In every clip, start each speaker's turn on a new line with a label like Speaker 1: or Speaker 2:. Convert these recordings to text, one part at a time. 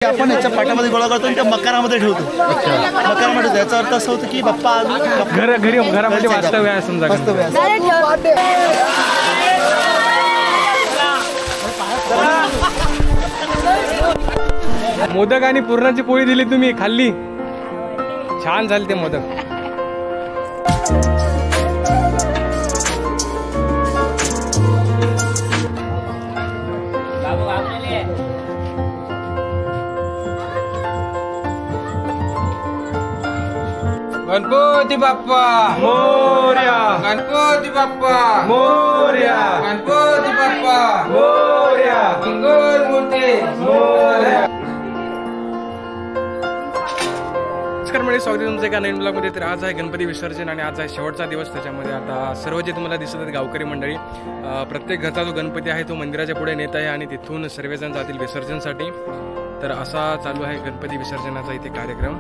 Speaker 1: आपण याच्या पाटामध्ये गोळा करतो आणि त्या मकारामध्ये ठेवतो. मकारामध्ये याचा अर्थ असं होतं की बाप्पा घरामध्ये वास्तव्य आहे समजा.
Speaker 2: मोदक आणि पुरणाची पोळी दिली तुम्ही, खाल्ली, छान झाले ते मोदक.
Speaker 3: गणपती बाप्पा
Speaker 2: मोरया,
Speaker 3: गणपती बाप्पा
Speaker 2: मोरया,
Speaker 3: गणपती बाप्पा
Speaker 2: मोरया,
Speaker 3: मंगल मूर्ती मोरया.
Speaker 2: नमस्कार मंडळी, स्वागत आहे तुमचं एका नवीन ब्लॉगमध्ये. तर आज आहे गणपती विसर्जन आणि आज आहे शेवटचा दिवस. त्याच्यामध्ये आता सर्व जे तुम्हाला दिसत आहेत गावकरी मंडळी, प्रत्येक घरचा जो गणपती आहे तो मंदिराच्या पुढे नेत आहे आणि तिथून सर्वजण जातील विसर्जनसाठी. तर असा चालू आहे गणपती विसर्जनाचा इथे कार्यक्रम.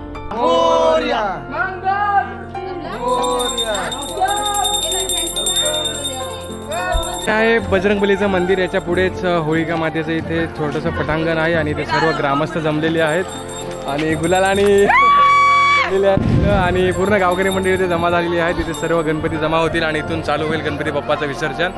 Speaker 2: आहे बजरंगबलीचं मंदिर, याच्या पुढेच होळिका मातेचं इथे छोटंसं पटांगण आहे आणि ते सर्व ग्रामस्थ जमलेले आहेत आणि गुलाल आणि पूर्ण गावकरी मंडळी इथे जमा झालेली आहे. तिथे सर्व गणपती जमा होतील आणि इथून चालू होईल गणपती बाप्पाचं विसर्जन.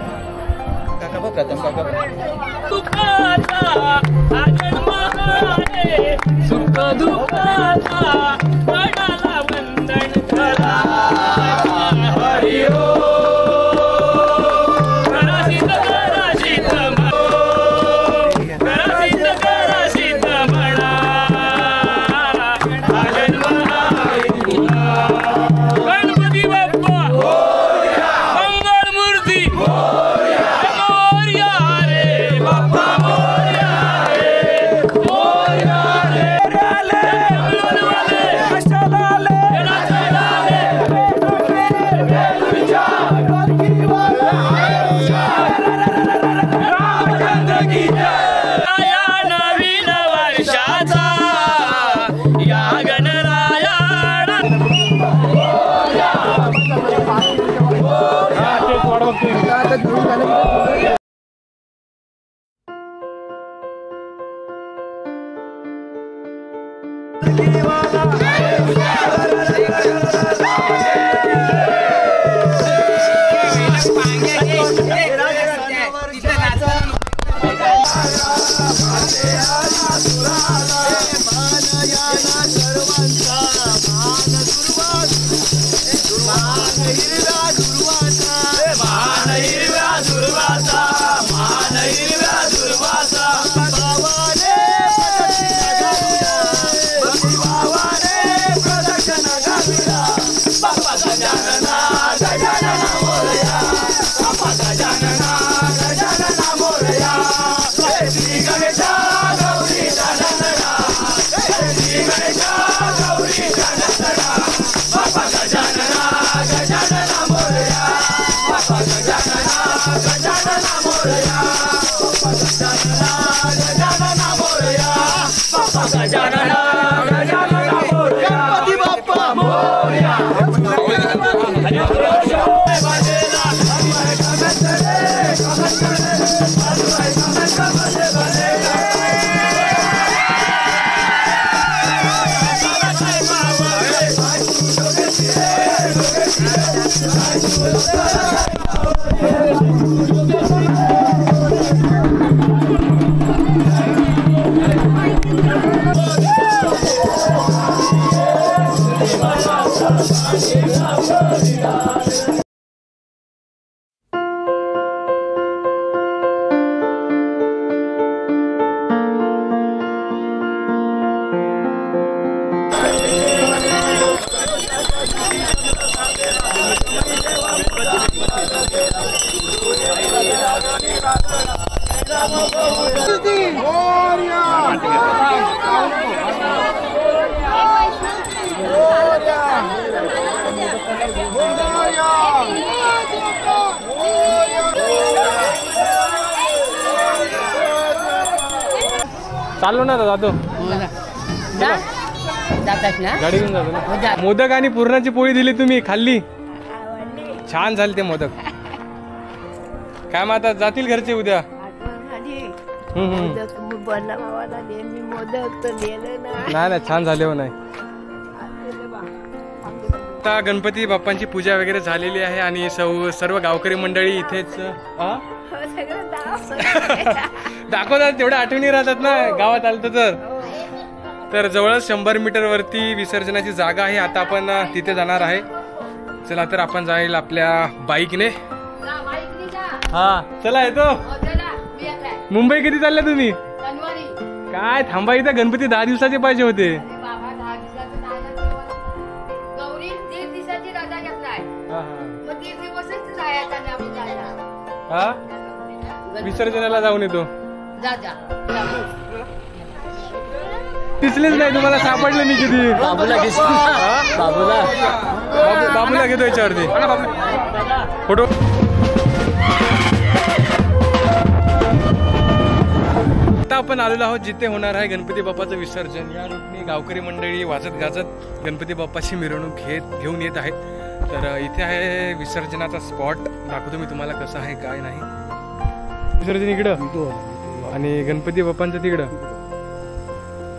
Speaker 2: चाललो ना जातो, गाडी घेऊन जातो ना. मोदक आणि पुरणाची पोळी दिली तुम्ही, खाल्ली, छान झाले ते मोदक. काय मग आता जातील घरचे उद्या?
Speaker 4: बोलला मावाला मी मोदक तर दिलं ना.
Speaker 2: नाही छान झाले हो नाही. आता गणपती बाप्पांची पूजा वगैरे झालेली आहे आणि सर्व गावकरी मंडळी इथेच दाखवतात. तेवढ्या आठवणी राहतात ना गावात आलं तर जवळच 100 मीटर वरती विसर्जनाची जागा आहे. आता आपण तिथे जाणार आहे. चला तर आपण जाईल आपल्या बाईकने. हा चला येतो. मुंबई किती चालले तुम्ही? काय थांबा, इथं गणपती 10 दिवसाचे पाहिजे होते. हा विसर्जनाला जाऊन येतो. दिसलेच नाही तुम्हाला, सापडले मी किती. बाबूला घेतो याच्यावरती फोटो. आता आपण आलेलो आहोत जिथे होणार आहे गणपती बाप्पाचं विसर्जन. या रूटने गावकरी मंडळी वाजत गाजत गणपती बाप्पाची मिरवणूक घेऊन येत आहेत. तर इथे आहे विसर्जनाचा स्पॉट. दाखवतो मी तुम्हाला कसं आहे काय नाही. विसर्जन इकडं आणि गणपती बाप्पांचं तिकडं.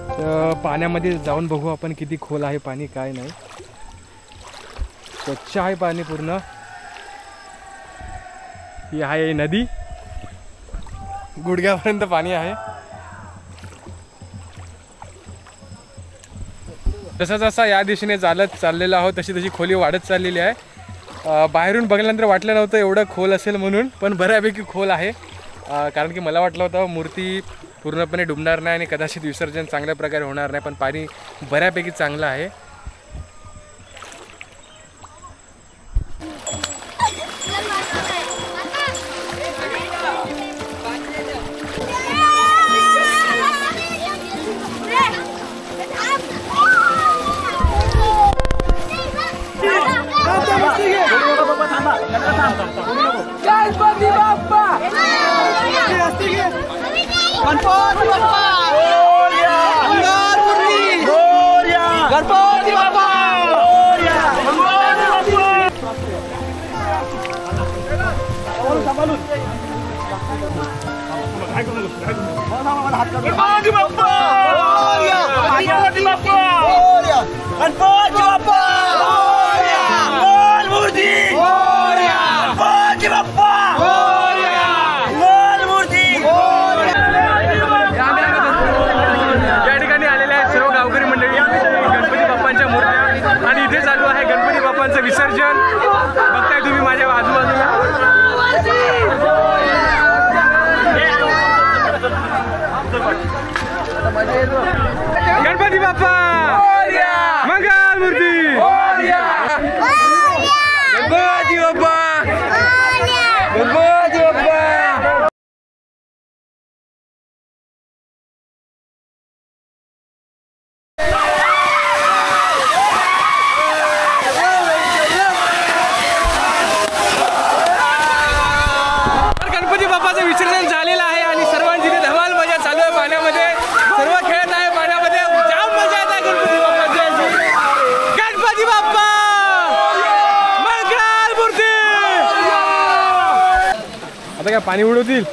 Speaker 2: तर पाण्यामध्ये जाऊन बघू आपण किती खोल आहे पाणी काय नाही. स्वच्छ आहे पाणी पूर्ण. ही आहे नदी, गुडघ्यापर्यंत पाणी आहे. जसा जसा या दिशेने चाललेला आहोत तशी तशी खोली वाढत चाललेली आहे. बाहेरून बघल्यानंतर वाटलं नव्हतं एवढं खोल असेल म्हणून, पण बऱ्यापैकी खोल आहे. कारण की मला वाटलं होतं मूर्ती पूर्णपणे डुबणार नाही आणि कदाचित विसर्जन चांगल्या प्रकारे होणार नाही, पण पाणी बऱ्यापैकी चांगलं आहे.
Speaker 3: गणपती बाप्पा
Speaker 1: गणपती बाप्पा
Speaker 2: विसर्जन बघताय तुम्ही माझ्या आजूबाजूला. गणपती बाप्पा मंगल मूर्ती. गणपती बाप्पा गणपती बाप्पा. विसर्जन झालेलं आहे आणि सर्वांची धमाल मजा चालू आहे. पाण्यामध्ये सर्व खेळत आहे. पाण्यामध्ये जाम मजा येत आहे. गणपती बाप्पा मंगल मूर्ती. आता काय पाणी उडवतील?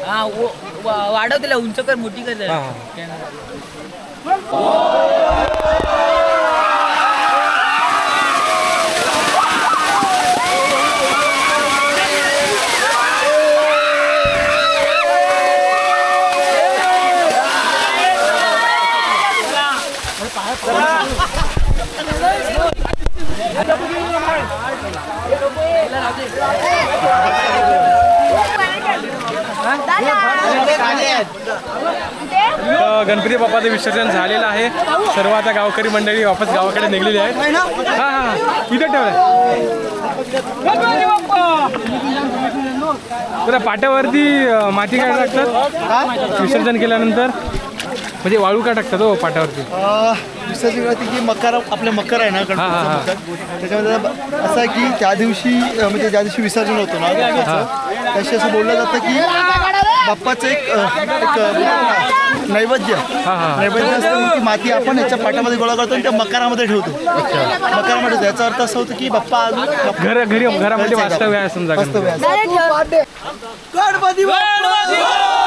Speaker 5: वाढवतील, उंच कर, मोठी कर.
Speaker 2: गणपती बाप्पाचं विसर्जन झालेलं आहे. सर्व आता गावकरी मंडळी वापस गावाकडे निघलेली आहेत. हा इथे ठेवलं. तर पाट्यावरती माती काय टाकतात विसर्जन केल्यानंतर? म्हणजे वाळू का टाकतात हो पाट्यावरती?
Speaker 1: विसर्जन करते की मकर, आपले मकर आहे ना गणपतीचं मकर, त्याच्यामध्ये असं आहे की त्या दिवशी म्हणजे ज्या दिवशी विसर्जन होतं ना त्याशी असं बोललं जातं की बाप्पाचं एक नैवेद्य असतं. ती माती आपण याच्या पाट्यामध्ये गोळा करतो आणि त्या मकरामध्ये ठेवतो. मकरामध्ये याचा अर्थ असं होतं की बाप्पा
Speaker 2: घरामध्ये वास्तव्य आहे समजा.
Speaker 1: गणपती बाप्पा